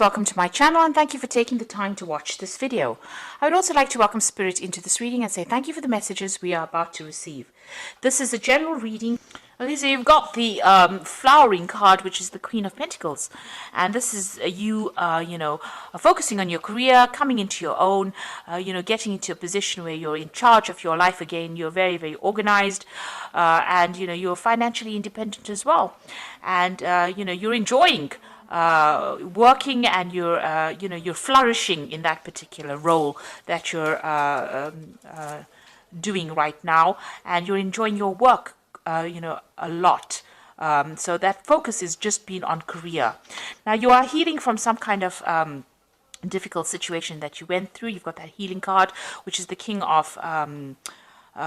Welcome to my channel and thank you for taking the time to watch this video. I would also like to welcome Spirit into this reading and say thank you for the messages we are about to receive. This is a general reading. Okay, so you've got the flowering card, which is the Queen of Pentacles, and this is you, focusing on your career, coming into your own, getting into a position where you're in charge of your life again. You're very, very organized, and you're financially independent as well, and you're enjoying working, and you're flourishing in that particular role that you're doing right now, and you're enjoying your work a lot. So that focus is just being on career. Now you are healing from some kind of difficult situation that you went through. You've got that healing card, which is the King of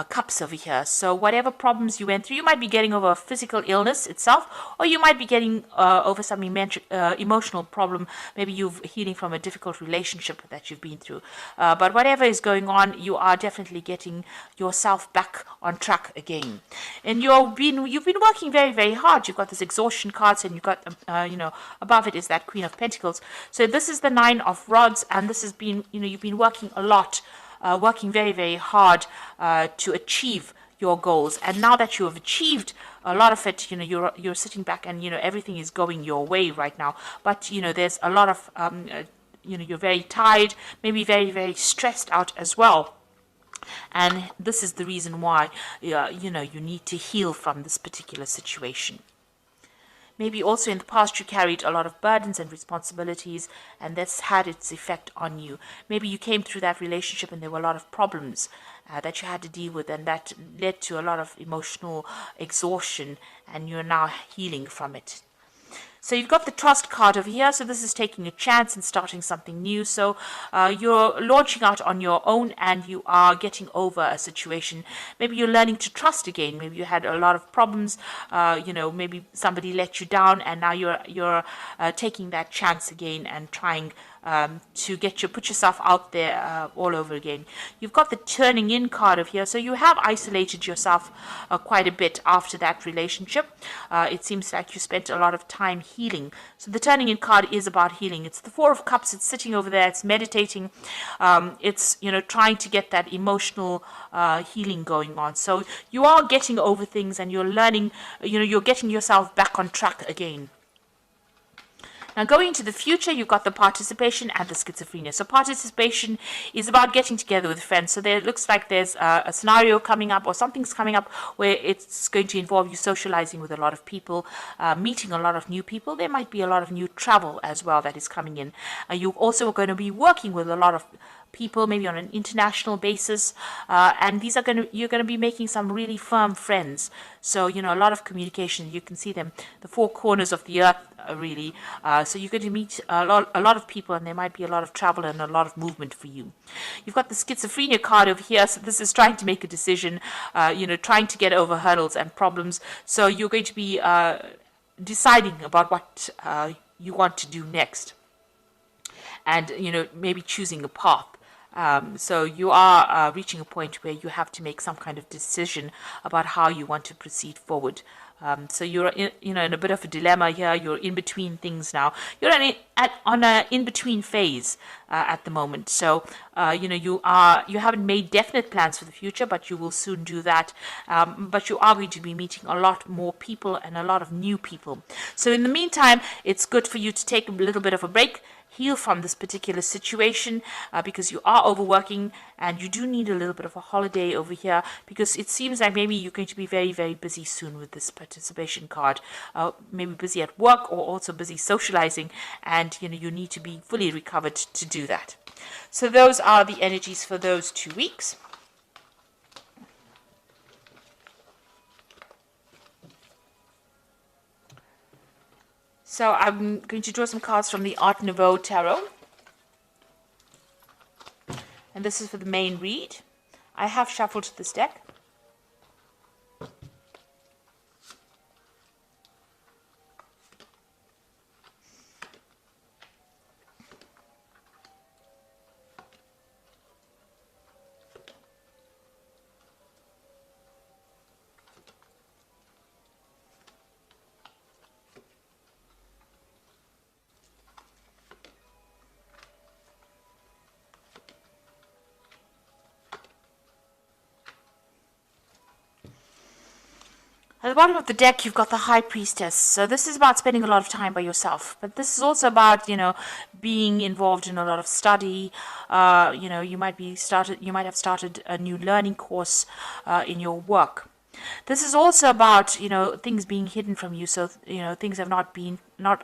Cups over here. So whatever problems you went through, you might be getting over a physical illness itself, or you might be getting over some emotional problem. Maybe you're healing from a difficult relationship that you've been through. But whatever is going on, you are definitely getting yourself back on track again. And you've been working very, very hard. You've got this exhaustion cards, and you've got above it is that Queen of Pentacles. So this is the Nine of Rods, and this has been you've been working a lot. Working very, very hard to achieve your goals, and now that you have achieved a lot of it, you're sitting back, and everything is going your way right now. But there's a lot of you're very tired, maybe very, very stressed out as well. And this is the reason why you need to heal from this particular situation. Maybe also in the past you carried a lot of burdens and responsibilities, and that's had its effect on you. Maybe you came through that relationship and there were a lot of problems that you had to deal with, and that led to a lot of emotional exhaustion, and you're now healing from it. So you've got the Trust card over here. So this is taking a chance and starting something new. So you're launching out on your own, and you are getting over a situation. Maybe you're learning to trust again. Maybe you had a lot of problems. Maybe somebody let you down, and now you're taking that chance again and trying to put yourself out there all over again. You've got the Turning In card over here. So you have isolated yourself quite a bit after that relationship. It seems like you spent a lot of time healing. So the Turning In card is about healing. It's the Four of Cups. It's sitting over there. It's meditating. It's trying to get that emotional healing going on. So you are getting over things, and you're learning. You're getting yourself back on track again. Now, going into the future, you've got the Participation and the Schizophrenia. So participation is about getting together with friends. So there looks like there's a scenario coming up, or something's coming up, where it's going to involve you socializing with a lot of people, meeting a lot of new people. There might be a lot of new travel as well that is coming in. You're also going to be working with a lot of people, maybe on an international basis, and you're going to be making some really firm friends. So a lot of communication. You can see them, the four corners of the earth, really. So you're going to meet a lot of people, and there might be a lot of travel and a lot of movement for you. You've got the Schizophrenia card over here. So this is trying to make a decision, trying to get over hurdles and problems. So you're going to be deciding about what you want to do next, and maybe choosing a path. So you are reaching a point where you have to make some kind of decision about how you want to proceed forward. So you're in a bit of a dilemma here. You're in between things now. You're on an in-between phase at the moment. So you haven't made definite plans for the future, but you will soon do that. But you are going to be meeting a lot more people, and a lot of new people. So in the meantime, it's good for you to take a little bit of a break, heal from this particular situation, because you are overworking, and you do need a little bit of a holiday over here, because it seems like maybe you're going to be very, very busy soon with this Participation card. Maybe busy at work, or also busy socializing, and you need to be fully recovered to do that. So those are the energies for those 2 weeks. So I'm going to draw some cards from the Art Nouveau Tarot. And this is for the main read. I have shuffled this deck. At the bottom of the deck, you've got the High Priestess. So this is about spending a lot of time by yourself. But this is also about, being involved in a lot of study. You might have started a new learning course in your work. This is also about, things being hidden from you. So, things have not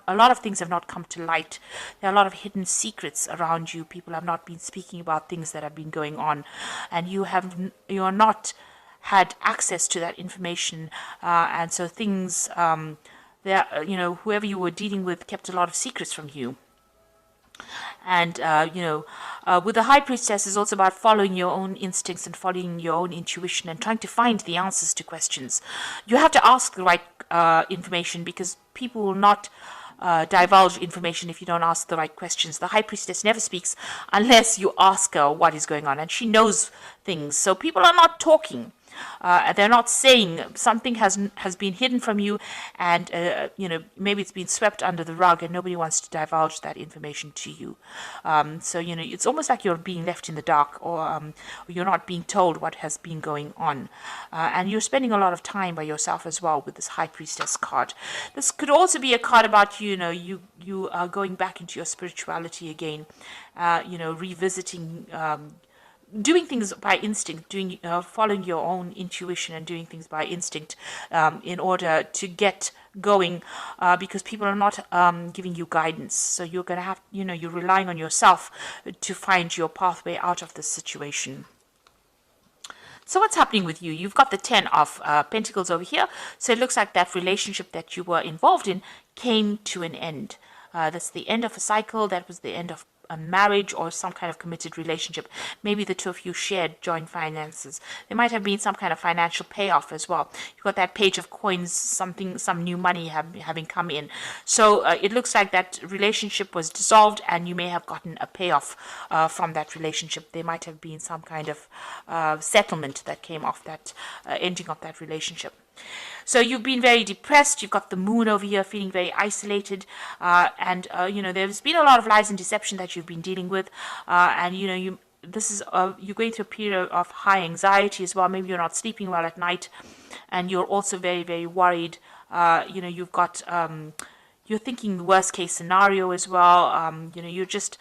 a lot of things have not come to light. There are a lot of hidden secrets around you. People have not been speaking about things that have been going on, and you are not had access to that information, and so things whoever you were dealing with kept a lot of secrets from you. And with the High Priestess, is also about following your own instincts and following your own intuition and trying to find the answers to questions. You have to ask the right information, because people will not divulge information if you don't ask the right questions. The High Priestess never speaks unless you ask her what is going on, and she knows things. So people are not talking. They're not saying something has been hidden from you, and maybe it's been swept under the rug, and nobody wants to divulge that information to you. So it's almost like you're being left in the dark, or you're not being told what has been going on, and you're spending a lot of time by yourself as well with this High Priestess card. This could also be a card about you are going back into your spirituality again, revisiting. Doing things by instinct, following your own intuition and doing things by instinct in order to get going, because people are not giving you guidance. So you're going to have, you're relying on yourself to find your pathway out of this situation. So what's happening with you? You've got the 10 of Pentacles over here. So it looks like that relationship that you were involved in came to an end. That's the end of a cycle. That was the end of a marriage or some kind of committed relationship. Maybe the two of you shared joint finances. There might have been some kind of financial payoff as well. You've got that Page of Coins, some new money having come in. So it looks like that relationship was dissolved, and you may have gotten a payoff from that relationship. There might have been some kind of settlement that came off that ending of that relationship. So you've been very depressed. You've got the Moon over here, feeling very isolated, and there's been a lot of lies and deception that you've been dealing with, and you're going through a period of high anxiety as well. Maybe you're not sleeping well at night, and you're also very, very worried. You've got you're thinking the worst case scenario as well. You're just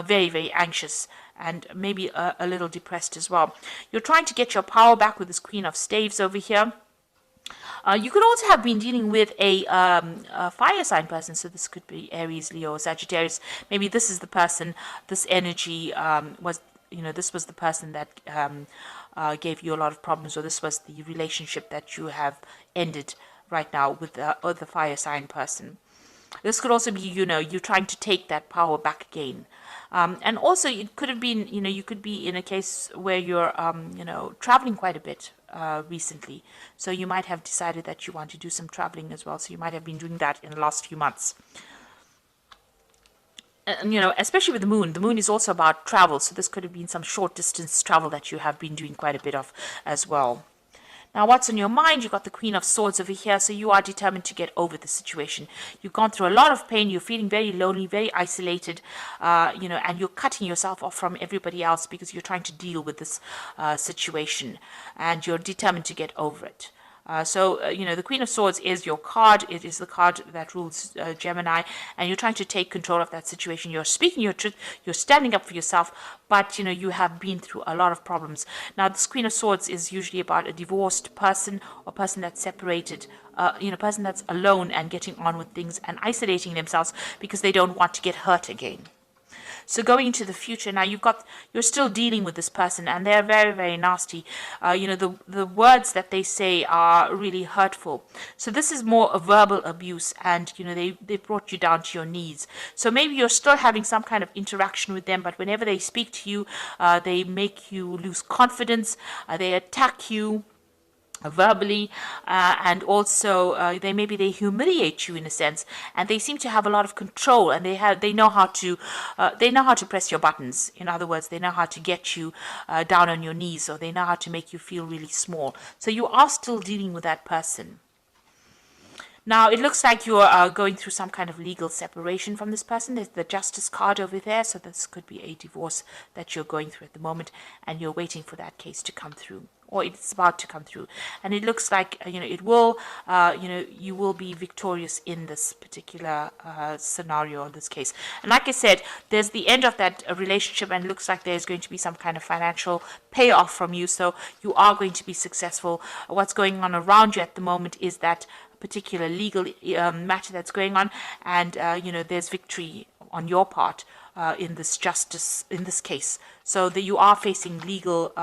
very, very anxious, and maybe a little depressed as well. You're trying to get your power back with this Queen of Staves over here. You could also have been dealing with a fire sign person. So this could be Aries, Leo, Sagittarius. Maybe this is the person, this energy this was the person that gave you a lot of problems, or this was the relationship that you have ended right now with the fire sign person. This could also be, you're trying to take that power back again. And also it could have been, you could be in a case where you're, traveling quite a bit recently. So you might have decided that you want to do some traveling as well. So you might have been doing that in the last few months. Especially with the Moon. The Moon is also about travel. So this could have been some short distance travel that you have been doing quite a bit of as well. Now, what's on your mind? You've got the Queen of Swords over here, so you are determined to get over the situation. You've gone through a lot of pain. You're feeling very lonely, very isolated, and you're cutting yourself off from everybody else because you're trying to deal with this situation, and you're determined to get over it. The Queen of Swords is your card. It is the card that rules Gemini, and you're trying to take control of that situation. You're speaking your truth. You're standing up for yourself, but, you have been through a lot of problems. Now, this Queen of Swords is usually about a divorced person or person that's separated, person that's alone and getting on with things and isolating themselves because they don't want to get hurt again. So going into the future now, you're still dealing with this person, and they're very, very nasty. The words that they say are really hurtful. So this is more a verbal abuse, and they brought you down to your knees. So maybe you're still having some kind of interaction with them, but whenever they speak to you, they make you lose confidence. They attack you verbally, and also they humiliate you in a sense, and they seem to have a lot of control, and they know how to press your buttons. In other words, they know how to get you down on your knees, or they know how to make you feel really small. So you are still dealing with that person. Now, it looks like you are going through some kind of legal separation from this person. There's the Justice card over there, so this could be a divorce that you're going through at the moment, and you're waiting for that case to come through. or it's about to come through. And it looks like, it will, you will be victorious in this particular scenario, in this case. And like I said, there's the end of that relationship, and it looks like there's going to be some kind of financial payoff from you. So you are going to be successful. What's going on around you at the moment is that particular legal matter that's going on, and there's victory on your part in this case. So that you are facing legal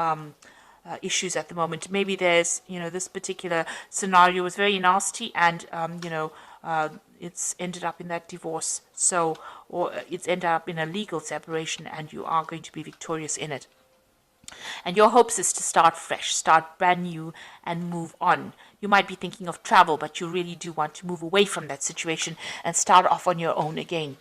issues at the moment. Maybe there's, this particular scenario was very nasty, and it's ended up in that divorce. So, or it's ended up in a legal separation, and you are going to be victorious in it. And your hopes is to start fresh, start brand new, and move on. You might be thinking of travel, but you really do want to move away from that situation and start off on your own again.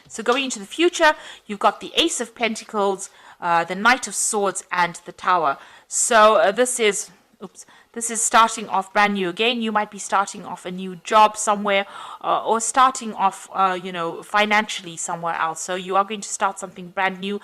So going into the future, you've got the Ace of Pentacles, the Knight of Swords, and the Tower. So this is starting off brand new again. You might be starting off a new job somewhere, or starting off, financially somewhere else. So you are going to start something brand new,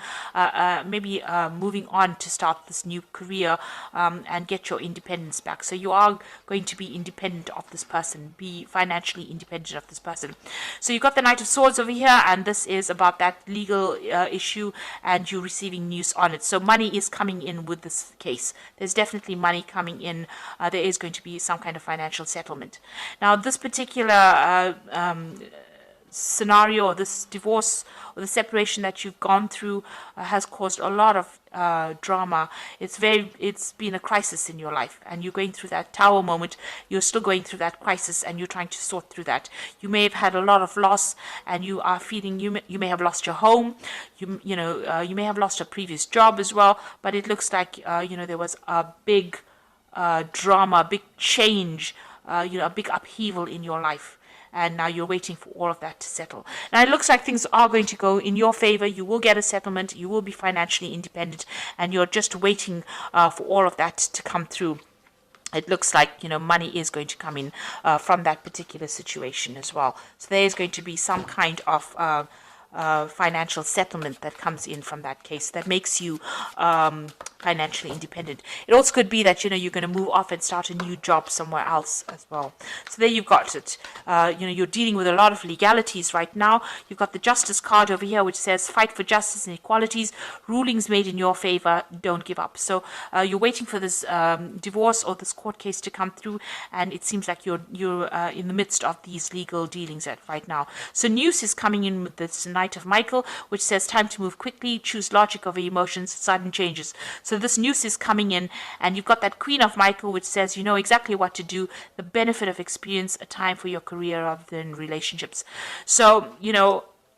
maybe moving on to start this new career and get your independence back. So you are going to be independent of this person, be financially independent of this person. So you've got the Knight of Swords over here, and this is about that legal issue, and you receiving news on it. So money is coming in with this case. There's definitely money coming in. There is going to be some kind of financial settlement. Now, this particular scenario, or this divorce or the separation that you've gone through has caused a lot of drama. It's been a crisis in your life, and you're going through that Tower moment. You're still going through that crisis, and you're trying to sort through that. You may have had a lot of loss, and you are feeling you may have lost your home. You may have lost a previous job as well. But it looks like there was a big drama, a big change, a big upheaval in your life. And now you're waiting for all of that to settle. Now it looks like things are going to go in your favor. You will get a settlement. You will be financially independent. And you're just waiting for all of that to come through. It looks like, money is going to come in from that particular situation as well. So there is going to be some kind of financial settlement that comes in from that case that makes you financially independent. It also could be that you're going to move off and start a new job somewhere else as well. So there you've got it. You're dealing with a lot of legalities right now. You've got the Justice card over here, which says fight for justice and equalities, rulings made in your favor, don't give up. So you're waiting for this divorce or this court case to come through, and it seems like you're in the midst of these legal dealings right now. So news is coming in with this Knight of Michael, which says time to move quickly, choose logic over emotions, sudden changes. So this news is coming in, and you've got that Queen of Michael, which says you know exactly what to do, the benefit of experience, a time for your career rather than relationships. So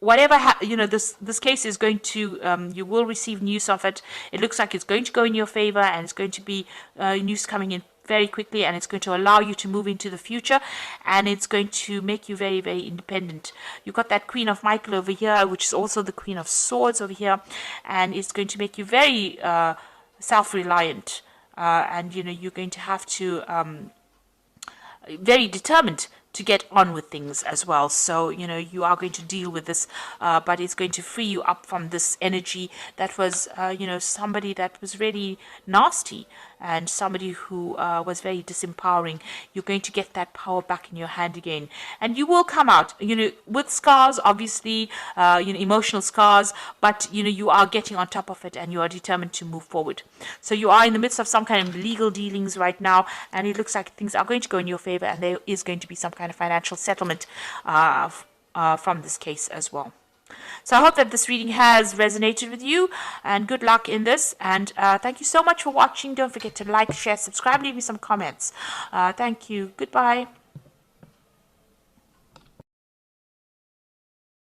whatever this case is going to, you will receive news of it. It looks like it's going to go in your favor, and it's going to be news coming in very quickly, and it's going to allow you to move into the future, and it's going to make you very, very independent. You've got that Queen of Michael over here, which is also the Queen of Swords over here, and it's going to make you very self-reliant, and you're going to have to very determined to get on with things as well. So you are going to deal with this, but it's going to free you up from this energy that was somebody that was really nasty, and somebody who was very disempowering. You're going to get that power back in your hand again, and you will come out with scars, obviously, emotional scars, but you are getting on top of it, and you are determined to move forward. So you are in the midst of some kind of legal dealings right now, and it looks like things are going to go in your favor, and there is going to be some kind of financial settlement from this case as well. So I hope that this reading has resonated with you, and good luck in this, and thank you so much for watching. Don't forget to like, share, subscribe, leave me some comments. Thank you. Goodbye.